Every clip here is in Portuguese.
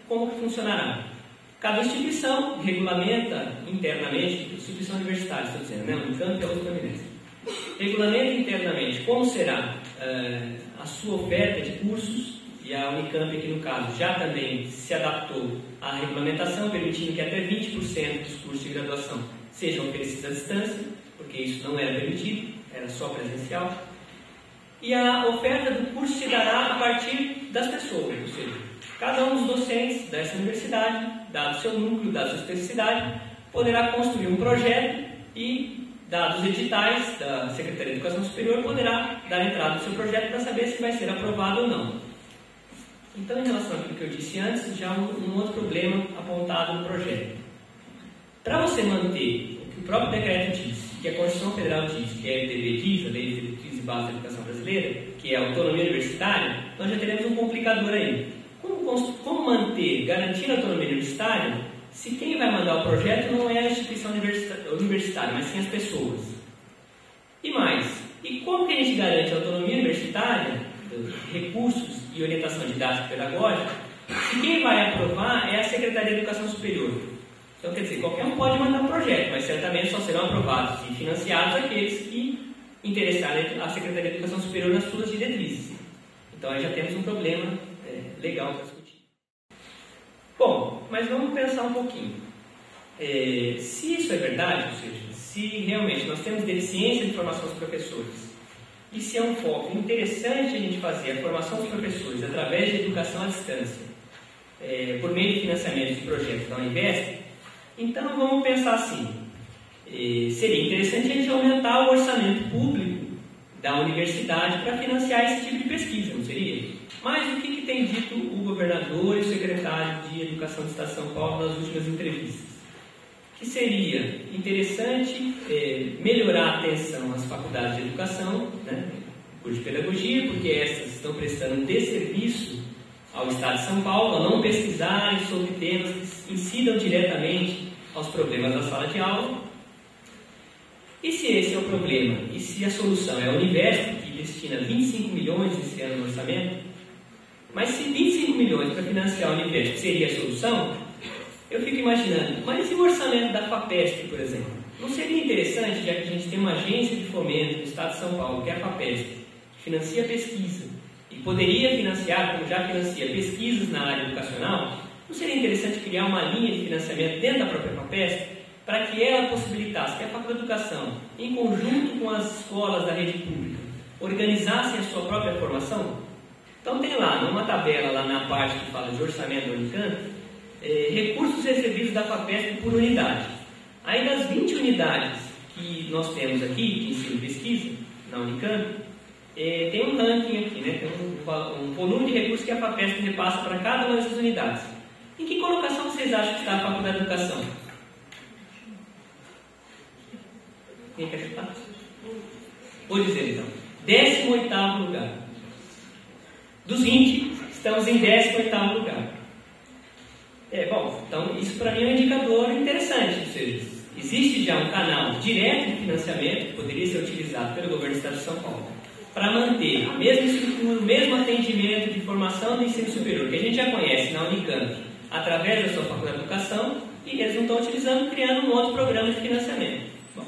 como que funcionará? Cada instituição regulamenta internamente, instituição universitária, estou dizendo, né? Unicamp é outra Fluminense. Regulamenta internamente como será a sua oferta de cursos, e a Unicamp aqui no caso já também se adaptou à regulamentação, permitindo que até 20% dos cursos de graduação sejam oferecidos à distância, porque isso não era permitido, era só presencial. E a oferta do curso se dará a partir das pessoas, ou seja, cada um dos docentes dessa universidade, dado o seu núcleo, dada a sua especificidade, poderá construir um projeto e, dados os editais da Secretaria de Educação Superior, poderá dar entrada no seu projeto para saber se vai ser aprovado ou não. Então, em relação àquilo que eu disse antes, já um outro problema apontado no projeto. Para você manter o que o próprio decreto diz, que a Constituição Federal diz, que a LDB diz, a Lei de Diretrizes e Bases da Educação Brasileira, que é a autonomia universitária, nós já teremos um complicador aí. Como manter, garantir a autonomia universitária, se quem vai mandar o projeto não é a instituição universitária, mas sim as pessoas? E mais, e como que a gente garante a autonomia universitária, recursos e orientação didática e pedagógica, se quem vai aprovar é a Secretaria de Educação Superior? Então, quer dizer, qualquer um pode mandar um projeto, mas certamente só serão aprovados e financiados aqueles que interessarem a Secretaria de Educação Superior nas suas diretrizes. Então, aí já temos um problema legal para discutir. Bom, mas vamos pensar um pouquinho. Se isso é verdade, ou seja, se realmente nós temos deficiência de formação dos professores, e se é um foco interessante a gente fazer a formação dos professores através de educação à distância, por meio de financiamento de projetos da Uninvest, então vamos pensar assim, seria interessante a gente aumentar o orçamento público da universidade para financiar esse tipo de pesquisa, não seria? Mas o que tem dito o governador e o secretário de Educação do Estado de São Paulo nas últimas entrevistas? Que seria interessante melhorar a atenção às faculdades de educação, né, curso de pedagogia, porque essas estão prestando um desserviço ao Estado de São Paulo, a não pesquisarem sobre temas que incidam diretamente aos problemas da sala de aula. E se esse é o problema, e se a solução é a Uninvest, que destina 25 milhões esse ano no orçamento, mas se 25 milhões para financiar a Uninvest seria a solução, eu fico imaginando, mas e o orçamento da FAPESP, por exemplo? Não seria interessante, já que a gente tem uma agência de fomento do Estado de São Paulo, que é a FAPESP, que financia pesquisa, e poderia financiar, como já financia, pesquisas na área educacional, não seria interessante criar uma linha de financiamento dentro da própria FAPESP, para que ela possibilitasse que a Faculdade de Educação, em conjunto com as escolas da rede pública, organizassem a sua própria formação? Então tem lá, numa tabela, lá na parte que fala de orçamento da Unicamp, recursos recebidos da FAPESP por unidade. Aí das 20 unidades que nós temos aqui, de ensino e pesquisa, na Unicamp, tem um ranking aqui, né? Tem um volume de recursos que a FAPESP repassa para cada uma dessas unidades. Em que colocação vocês acham que está a Faculdade de Educação? Quem quer chutar? Vou dizer então. 18º lugar. Dos 20, estamos em 18º lugar. Bom, então isso para mim é um indicador interessante, ou seja, existe já um canal direto de financiamento que poderia ser utilizado pelo governo do Estado de São Paulo para manter a mesma estrutura, o mesmo atendimento de formação do ensino superior que a gente já conhece na Unicamp através da sua Faculdade de Educação, e eles não estão utilizando, criando um outro programa de financiamento. Bom,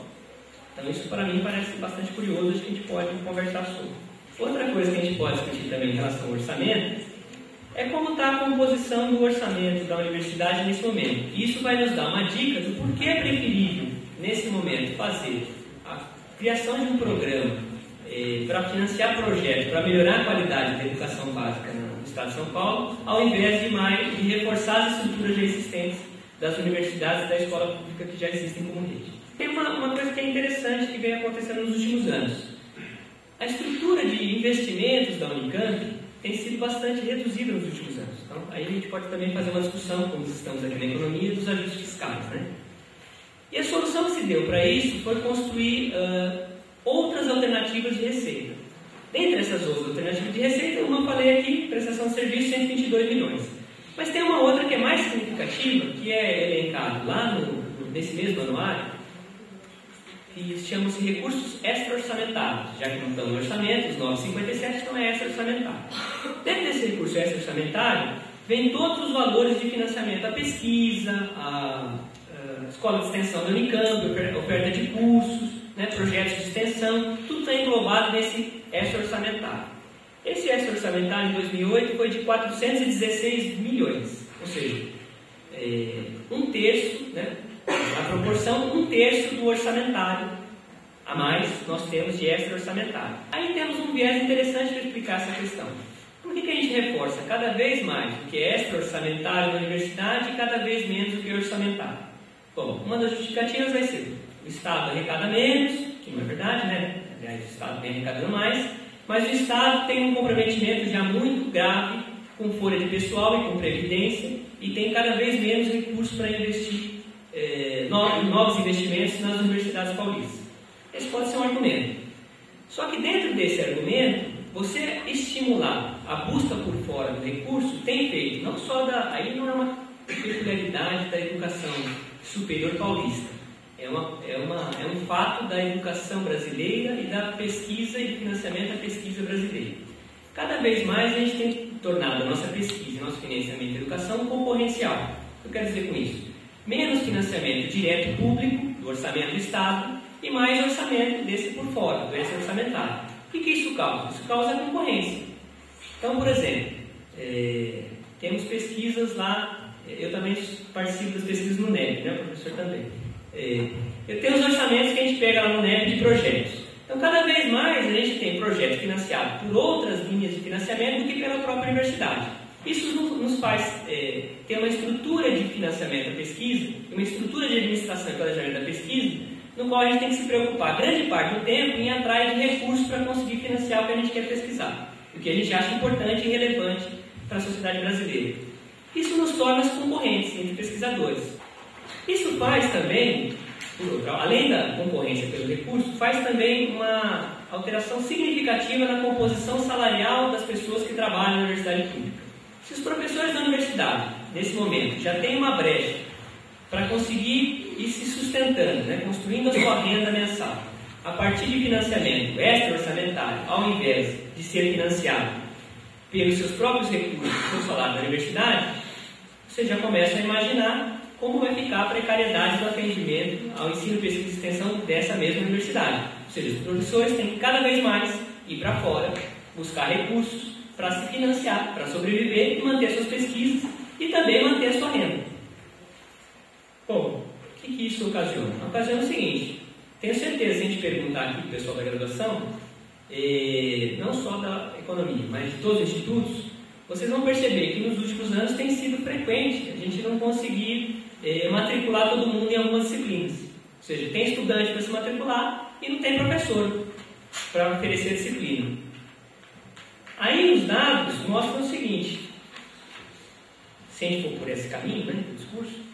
então isso para mim parece bastante curioso, acho que a gente pode conversar sobre. Outra coisa que a gente pode discutir também em relação ao orçamento é como está a composição do orçamento da universidade nesse momento. Isso vai nos dar uma dica do porquê é preferível, nesse momento, fazer a criação de um programa para financiar projetos, para melhorar a qualidade da educação básica no Estado de São Paulo, ao invés de reforçar as estruturas já existentes das universidades e da escola pública que já existem como rede. Tem uma coisa que é interessante que vem acontecendo nos últimos anos. A estrutura de investimentos da Unicamp tem sido bastante reduzida nos últimos anos. Então, aí a gente pode também fazer uma discussão, como estamos aqui na economia, dos ajustes fiscais, né? E a solução que se deu para isso foi construir outras alternativas de receita. Dentre essas outras alternativas de receita, uma eu falei aqui, prestação de serviço, 122 milhões. Mas tem uma outra que é mais significativa, que é elencado lá nesse mesmo anuário, que chamam-se recursos extra-orçamentários, já que não estão no orçamento, os 9,57 estão extra-orçamentários. Dentro desse recurso extra-orçamentário, vem todos os valores de financiamento, a pesquisa, a escola de extensão da Unicamp, oferta de cursos, né, projetos de extensão, tudo está englobado nesse extra orçamentário. Esse extra orçamentário em 2008 foi de 416 milhões, ou seja, um terço, né, a proporção, um terço do orçamentário a mais nós temos de extra orçamentário. Aí temos um viés interessante para explicar essa questão. Por que a gente reforça cada vez mais o que é extra orçamentário na universidade e cada vez menos o que é orçamentário? Bom, uma das justificativas vai ser o Estado arrecada menos, que não é verdade, né? Aliás, o Estado vem arrecadando mais, mas o Estado tem um comprometimento já muito grave com folha de pessoal e com previdência e tem cada vez menos recursos para investir novos investimentos nas universidades paulistas. Esse pode ser um argumento. Só que dentro desse argumento, você estimular a busca por fora do recurso tem feito, não só aí não é uma peculiaridade da educação superior paulista, é um fato da educação brasileira e da pesquisa e do financiamento da pesquisa brasileira. Cada vez mais a gente tem tornado a nossa pesquisa e nosso financiamento da educação concorrencial. O que eu quero dizer com isso? Menos financiamento direto público, do orçamento do Estado, e mais orçamento desse por fora, do extra orçamentário. O que isso causa? Isso causa concorrência. Então, por exemplo, temos pesquisas lá, eu também participo das pesquisas no NEP, né, o professor também. Eu tenho os orçamentos que a gente pega lá no NEP de projetos. Então, cada vez mais a gente tem projetos financiados por outras linhas de financiamento do que pela própria universidade. Isso nos faz ter uma estrutura de financiamento da pesquisa, uma estrutura de administração e planejamento da pesquisa, no qual a gente tem que se preocupar grande parte do tempo em atrás de recursos para conseguir financiar o que a gente quer pesquisar, o que a gente acha importante e relevante para a sociedade brasileira. Isso nos torna concorrentes entre pesquisadores. Isso faz também, além da concorrência pelo recurso, faz também uma alteração significativa na composição salarial das pessoas que trabalham na universidade pública. Se os professores da universidade, nesse momento, já têm uma brecha para conseguir ir se sustentando, né, construindo a sua renda mensal, a partir de financiamento extra-orçamentário, ao invés de ser financiado pelos seus próprios recursos do salário da universidade, você já começa a imaginar como vai ficar a precariedade do atendimento ao ensino, pesquisa e extensão dessa mesma universidade. Ou seja, os professores têm que cada vez mais ir para fora, buscar recursos para se financiar, para sobreviver e manter suas pesquisas e também manter a sua renda. Bom, o que isso ocasiona? Ocasiona o seguinte: tenho certeza, se a gente perguntar aqui para o pessoal da graduação, não só da economia, mas de todos os institutos, vocês vão perceber que nos últimos anos tem sido frequente a gente não conseguir matricular todo mundo em algumas disciplinas. Ou seja, tem estudante para se matricular e não tem professor para oferecer disciplina. Aí os dados mostram o seguinte: se a gente for por esse caminho, né, do discurso,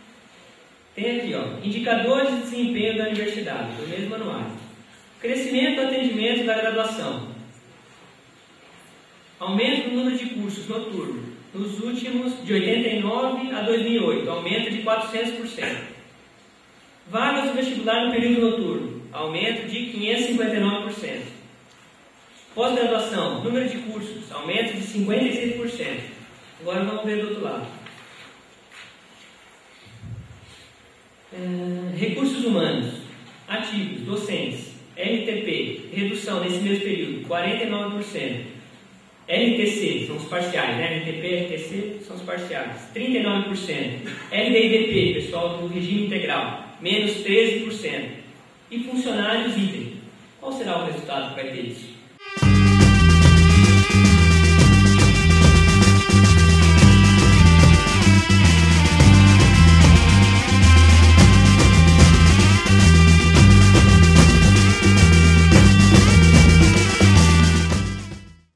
tem aqui, indicadores de desempenho da universidade, do mesmo manual. Crescimento do atendimento da graduação. Aumento do número de cursos noturnos. Nos últimos, de 89 a 2008, aumento de 400%. Vagas do vestibular no período noturno, aumento de 559%. Pós-graduação, número de cursos, aumento de 56%. Agora vamos ver do outro lado. Recursos humanos, ativos, docentes, LTP, redução nesse mesmo período, 49%. LTC, são os parciais, né? LTP e LTC são os parciais, 39%. LDIDP, pessoal do regime integral, menos 13%. E funcionários idem. Qual será o resultado que vai ter isso?